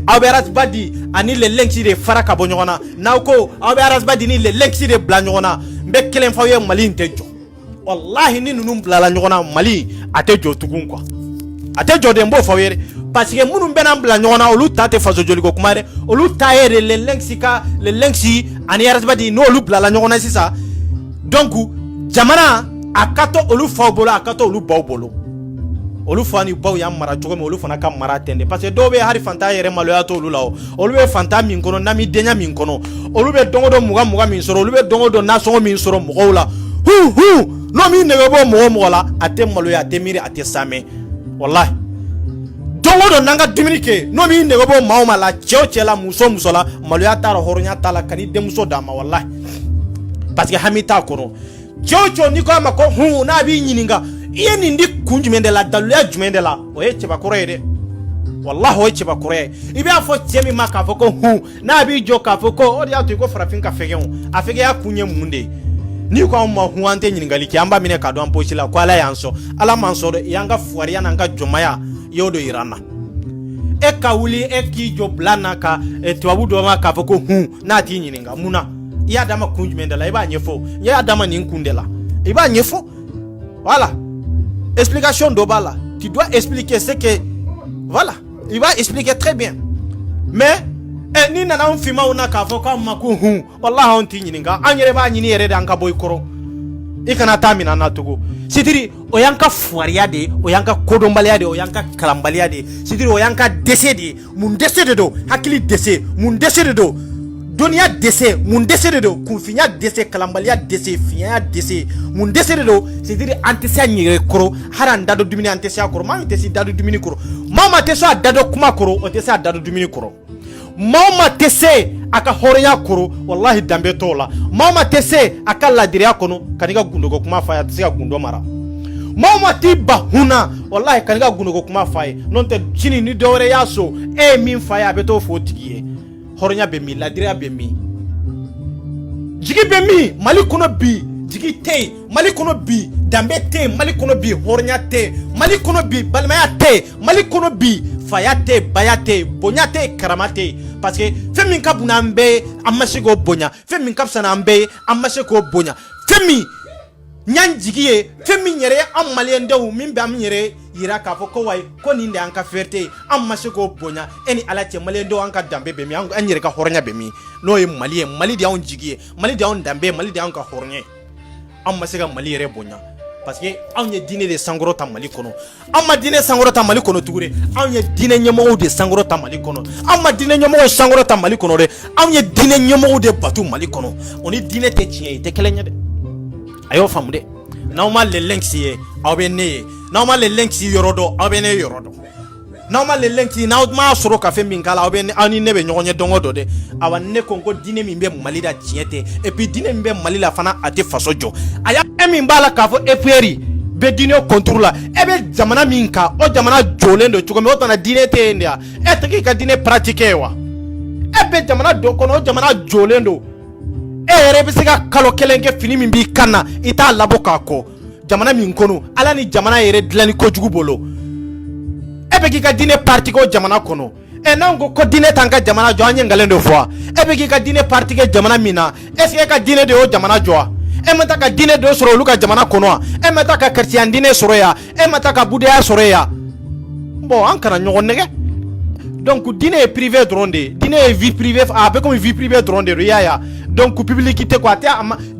aw bɛ arasba di ani le lɛnkisi de fara ka bɔ ɲɔgɔn na n'aw ko aw bɛ arasba di ni le lɛnkisi de bila ɲɔgɔn na n bɛ kelen f'aw ye Mali in tɛ jɔ wallahi ni ninnu bilala ɲɔgɔn na Mali a tɛ jɔ tugun quoi a tɛ jɔ de n b'o f'aw ye parce que minnu bɛna bila ɲɔgɔn na olu ta tɛ faso joli ko kuma dɛ olu ta ye le lɛnkisi ani arasba di n'olu bilala ɲɔgɔn na sisan donc jamana a ka to olu faw bolo a ka to olu baw bolo olu fa ni baw y'an mara cogo min olu fana ka mara ten de parce que dɔw bɛ hari fantan yɛrɛ maloya to olu la olu bɛ fantan min kɔnɔ nami denya min kɔnɔ olu bɛ dongo don mugan min sɔrɔ olu bɛ dongo don nasɔngɔ min sɔrɔ mɔgɔw la n'o min nɛgɛ bɔ mɔgɔ la a tɛ maloya a tɛ miiri a tɛ samɛ wallahi dongo don n'an ka dumuni kɛ n'o min nɛgɛ bɔ maa o maa la cɛ o cɛ la muso la maloya t'a la hɔrɔnya t'a la ka ni denmuso d'a ma wallahi parce que hami t'a kɔnɔ cɛ o cɛ n'i ko a ma ko n'a b'i ɲininka i ye nin di kun jumɛn de la daluya jumɛn de la o ye cɛbakɔrɔ ye dɛ wallahi o ye cɛbakɔrɔ ye i b'a fɔ cɛ min ma k'a fɔ ko n'a b'i jɔ k'a fɔ ko o de y'a to i ko farafin ka fɛgɛnw a fɛgɛya kun ye mun de ye n'i ko anw ma an tɛ ɲininkali kɛ an b'a minɛ k'a dɔn an posi la ko ala y'an sɔn ala m'an sɔn dɛ i y'an ka fugariya n'an ka jɔnmaya i y'o dɔ yira an na e ka wuli e k'i jɔ bila na ka tubabu dɔ ma k'a fɔ ko n'a t'i ɲininka mun na i y'a d'a ma kun jumɛn de la i b'a ɲɛfɔ i y'a d'a ma nin kun de la i b'a ɲɛfɔ voilà explication dɔ b'a la tu dois expliquer ce que voilà il va expliquer très bien mais ni nana anw fimaw na k'a fɔ k'anw ma ko wallahi anw t'i ɲininka an yɛrɛ b'a ɲini yɛrɛ de an ka bɔ i kɔrɔ i kana taa minɛ an na tugun c'est-à-dire o y'an ka fugariya de ye o y'an ka kodɔnbaliya de ye o y'an ka kalanbaliya de ye c'est-à-dire o y'an ka dɛsɛ de ye mun dɛsɛ de don hakili dɛsɛ mun dɛsɛ de don dɔnniya dɛsɛ mun dɛsɛ de don kunfinya dɛsɛ kalanbaliya dɛsɛ fiɲɛya dɛsɛ mun dɛsɛ de don c'est-à-dire an tɛ se a ɲɛgɛn kɔrɔ hali an da don dumuni an tɛ se a kɔrɔ maa min tɛ se da don dumuni kɔrɔ maa ma tɛ se a da don kuma kɔrɔ o tɛ se a da don dumuni kɔrɔ maa ma tɛ se a ka hɔrɔnya kɔrɔ wallahi danbe t'o la maa ma tɛ se a ka ladiriya kɔnɔ ka n'i ka gundoko kuma f'a ye a tɛ se ka gundo mara maa ma t'i ba hunna wallahi ka n'i ka gundoko kuma f'a ye n'o tɛ sini ni dɔ wɛrɛ y'a so e ye min f'a ye a bɛ t'o fɔ o tigi ye hɔrɔnya bɛ min ladiriya bɛ min jigi bɛ min Mali kɔnɔ bi jigi tɛ yen Mali kɔnɔ bi danbe tɛ yen Mali kɔnɔ bi hɔrɔnya tɛ yen Mali kɔnɔ bi balimaya tɛ yen Mali kɔnɔ bi faya tɛ yen baya tɛ yen bonya tɛ yen karama tɛ yen parce que fɛn min ka bon an bɛɛ ye an ma se k'o bonya fɛn min ka fisa n'an bɛɛ ye an ma se k'o bonya fɛn min ɲan jigi ye fɛn min yɛrɛ ye an maliyɛn denw min bɛ an yɛrɛ yira k'a fɔ ko wayi ko nin de y'an ka fierté ye an ma se k'o bonya e ni ala cɛ maliyɛn denw an ka danbe bɛ min an yɛrɛ ka hɔrɔnya bɛ min n'o ye Mali ye Mali de y'anw jigi ye Mali de y'anw danbe ye Mali de y'anw ka hɔrɔnya ye an ma se ka Mali yɛrɛ bonya parce que anw ye diinɛ de sankɔrɔta Mali kɔnɔ an ma diinɛ sankɔrɔta Mali kɔnɔ tugun dɛ anw ye diinɛ ɲɛmɔgɔw de sankɔrɔta Mali kɔnɔ an ma diinɛ ɲɛmɔgɔw sankɔrɔta Mali kɔnɔ dɛ anw ye diinɛ ɲɛmɔgɔw de batu Mali kɔnɔ o ni diinɛ tɛ tiɲɛ ye tɛ kelen ye dɛ a y'o faamu dɛ n'aw ma le lɛnkisi ye aw bɛ ne ye n'aw ma le lɛnkisi yɔrɔ dɔn aw bɛ ne yɔrɔ dɔn n'aw ma le lɛnkisi n'aw ma sɔrɔ ka fɛn min k'a la aw ni ne bɛ ɲɔgɔn ye dɔn o dɔ dɛ awa ne ko ko diinɛ min bɛ Mali la tiɲɛ tɛ et puis diinɛ min bɛ Mali la fana a tɛ faso jɔ a y'a min b'a la k'a fɔ EPR bɛ diinɛ contrôle la e bɛ jamana min kan o jamana jɔlen don cogo min o tana diinɛ tɛ yen de wa e tɛ k'i ka diinɛ pratiquer ye wa e bɛ jamana dɔ kɔnɔ o jamana jɔlen don e yɛrɛ bɛ se ka kalo kelen kɛ fini min b'i kan na i t'a labɔ k'a kɔ jamana min kɔnɔ ala ni jamana yɛrɛ dilanni kojugu bolo e bɛ k'i ka diinɛ pratiquer o jamana kɔnɔ n'an ko diinɛ t'an ka jamana jɔ an ye nkalon de fɔ e bɛ k'i ka diinɛ pratiquer jamana min na est ce que e ka diinɛ de y'o jamana jɔ wa e ma taa ka diinɛ dɔ sɔrɔ olu ka jamana kɔnɔ wa e ma taa ka chrétien diinɛ sɔrɔ yan e ma taa ka budaya sɔrɔ yan bon an kana ɲɔgɔn nɛgɛ donc diinɛ ye privé dɔrɔn de ye diinɛ ye vie privée a bɛ comme vie privée dɔrɔn de do i y'a ye donc publicité quoi a tɛ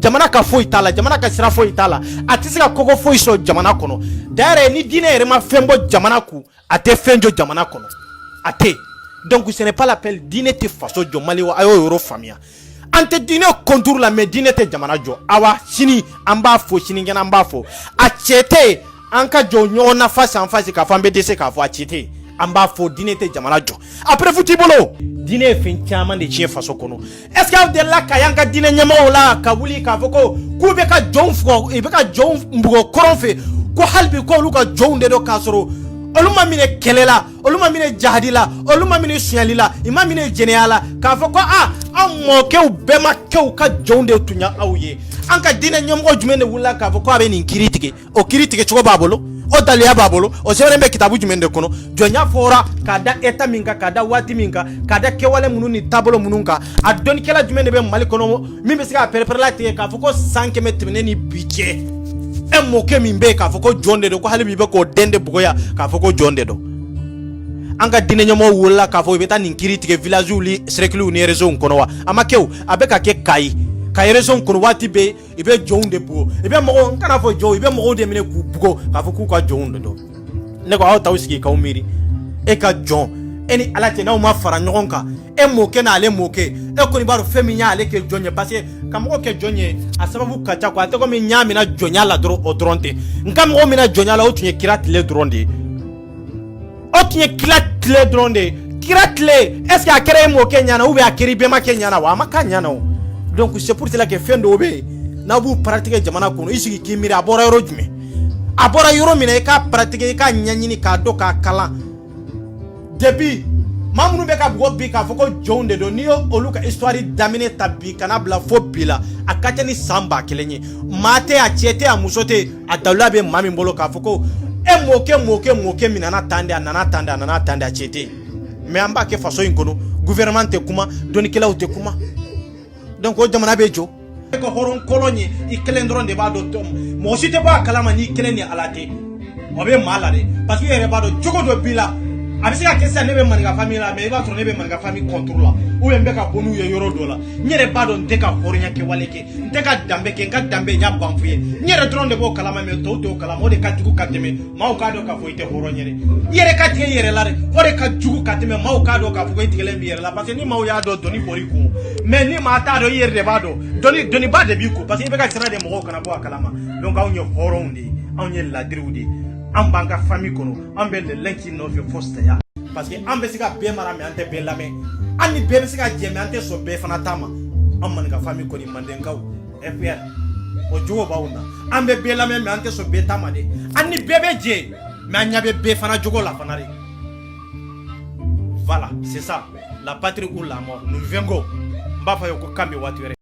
jamana ka foyi t'a la jamana ka sira foyi t'a la a tɛ se ka kɔkɔ foyi sɔrɔ jamana kɔnɔ d'ailleurs ni diinɛ yɛrɛ ma fɛn bɔ jamana kun a tɛ fɛn jɔ jamana kɔnɔ a tɛ donc ce n'est pas l'appel diinɛ tɛ faso jɔ Mali wa a y'o yɔrɔ faamuya an tɛ diinɛ contour la mais diinɛ tɛ jamana jɔ awa sini an b'a fɔ sinikɛnɛ an b'a fɔ a cɛ tɛ an ka jɔ ɲɔgɔn na face en face k'a fɔ an bɛ dɛsɛ k'a fɔ a cɛ tɛ an b'a fɔ diinɛ tɛ jamana jɔ après fu t'i bolo diinɛ ye fɛn caman de tiɲɛ faso kɔnɔ est ce que aw delila ka y'an ka diinɛ ɲɛmɔgɔw la ka wuli k'a fɔ ko k'u bɛ ka jɔnw fugɔ i bɛ ka jɔnw bugɔ kɔrɔn fɛ ko hali bi k'olu ka jɔnw de don k'a sɔrɔ olu ma minɛ kɛlɛ la olu ma minɛ jahadi la olu ma minɛ suɲɛli la i ma minɛ jɛnɛya la k'a fɔ ko anw mɔkɛw bɛmakɛw ka jɔnw de tun ye aw ye an ka diinɛ ɲɛmɔgɔ jumɛn de wulila k'a fɔ ko a bɛ nin kiiri tigɛ o kiiri tigɛ cogo b'a bolo o daliya b'a bolo o sɛbɛnnen bɛ kitabu jumɛn de kɔnɔ jɔnya fɔra k'a da état min kan k'a da waati min kan k'a da kɛwale minnu ni taabolo minnu kan a dɔnnikɛla jumɛn de bɛ Mali kɔnɔ min bɛ se k'a pɛrɛpɛrɛla tigɛ k'a fɔ ko san 100 tɛmɛnen ni bi cɛ e mɔkɛ min bɛ yen k'a fɔ ko jɔn de don ko hali bi bɛ k'o den de bugɔya k'a fɔ ko jɔn de don an ka diinɛ ɲɛmɔgɔw wolola k'a fɔ i bɛ taa nin kiiri tigɛ villagew ni cercles ni réseaux kɔnɔ wa a ma kɛ o a bɛ ka kɛ Kayi réseau kɔnɔ waati bɛɛ i bɛ jɔnw de bugɔ i bɛ mɔgɔw n kana fɔ jɔnw i bɛ mɔgɔw de minɛ k'u bugɔ k'a fɔ k'u ka jɔnw de don ne ko aw t'aw sigi k'aw miiri e ka jɔn e ni Ala cɛ n'aw ma fara ɲɔgɔn kan e mɔkɛ n'ale mɔkɛ e kɔni b'a dɔn fɛn min y'ale kɛ jɔn ye parce que ka mɔgɔ kɛ jɔn ye a sababu ka ca quoi a tɛ komi n y'a minɛ jɔnya la dɔrɔn o dɔrɔn tɛ n ka mɔgɔw minɛ jɔnya la o tun ye kira tile dɔrɔn de ye o tun ye kira tile dɔrɔn de ye kira tile est ce que a kɛra e mɔkɛ ɲɛna ou bien a kɛra i bɛnbakɛ ɲɛna wa a ma k'a ɲɛna o donc c'est pour cela que fɛn dɔw bɛ yen n'aw b'u pratiquer jamana kɔnɔ i sigi k'i miiri a bɔra yɔrɔ jumɛn a bɔra yɔrɔ min na i k'a pratiquer i k'a ɲɛɲini k'a dɔn k'a kalan depuis maa minnu bɛ ka bugɔ bi k'a fɔ ko jɔnw de don n'i y'olu ka histoire daminɛ ta bi kana bila fo bi la a ka ca ni san 1000 ye maa tɛ a cɛ tɛ a muso tɛ a dawula bɛ maa min bolo k'a fɔ ko e mɔkɛ min nana tan de a nana tan de a nana tan de a cɛ tɛ mais an b'a kɛ faso in kɔnɔ gouvernement tɛ kuma dɔnnikɛlaw tɛ kuma donc o jamana bɛ jɔ e ka hɔrɔn kolon ye i kelen dɔrɔn de b'a dɔn mɔgɔ si tɛ bɔ a kalama n'i kelen ni Ala tɛ o bɛ maa la dɛ parce que i yɛrɛ b'a dɔn cogo dɔ b'i la a bɛ se ka kɛ sisan ne bɛ maninka famille la mais i b'a sɔrɔ ne bɛ maninka famille contre la ou bien n bɛ ka bɔ n'u ye yɔrɔ dɔ la n yɛrɛ b'a dɔn n tɛ ka hɔrɔnya kɛwale kɛ n tɛ ka danbe kɛ n ka danbe n y'a ban f'u ye n yɛrɛ dɔrɔn de b'o kalama mais tɔw t'o kalama o de ka jugu ka tɛmɛ maaw k'a dɔn k'a fɔ i tɛ hɔrɔn ye dɛ i yɛrɛ ka tigɛ i yɛrɛ la dɛ o de ka jugu ka tɛmɛ maaw k'a dɔn k'a fɔ ko i tigɛlen b'i yɛrɛ la parce que ni maaw y'a dɔn dɔnni bɔr'i kun mais ni maa t'a dɔn i yɛrɛ de b'a dɔn dɔnniba de b'i kun parce que i bɛ ka sira de mɔgɔw kana bɔ a kalama donc anw ye hɔrɔnw de ye anw ye ladiriw de ye an b'an ka famille kɔnɔ an bɛ le lin ci nɔfɛ fo saya parce que an bɛ se ka bɛɛ mara mais an tɛ bɛɛ lamɛn an ni bɛɛ bɛ se ka jɛ mais an tɛ sɔn bɛɛ fana ta ma an maninka famille kɔni mandenkaw FPR o jogo b'aw na an bɛ bɛɛ lamɛn mais an tɛ sɔn bɛɛ ta ma dɛ an ni bɛɛ bɛ jɛ mais an ɲɛ bɛ bɛɛ fana jogo la fana de voilà c'est ça la patrie ou la mort nous vengons n b'a fɔ a ye ko kan bɛ waati wɛrɛ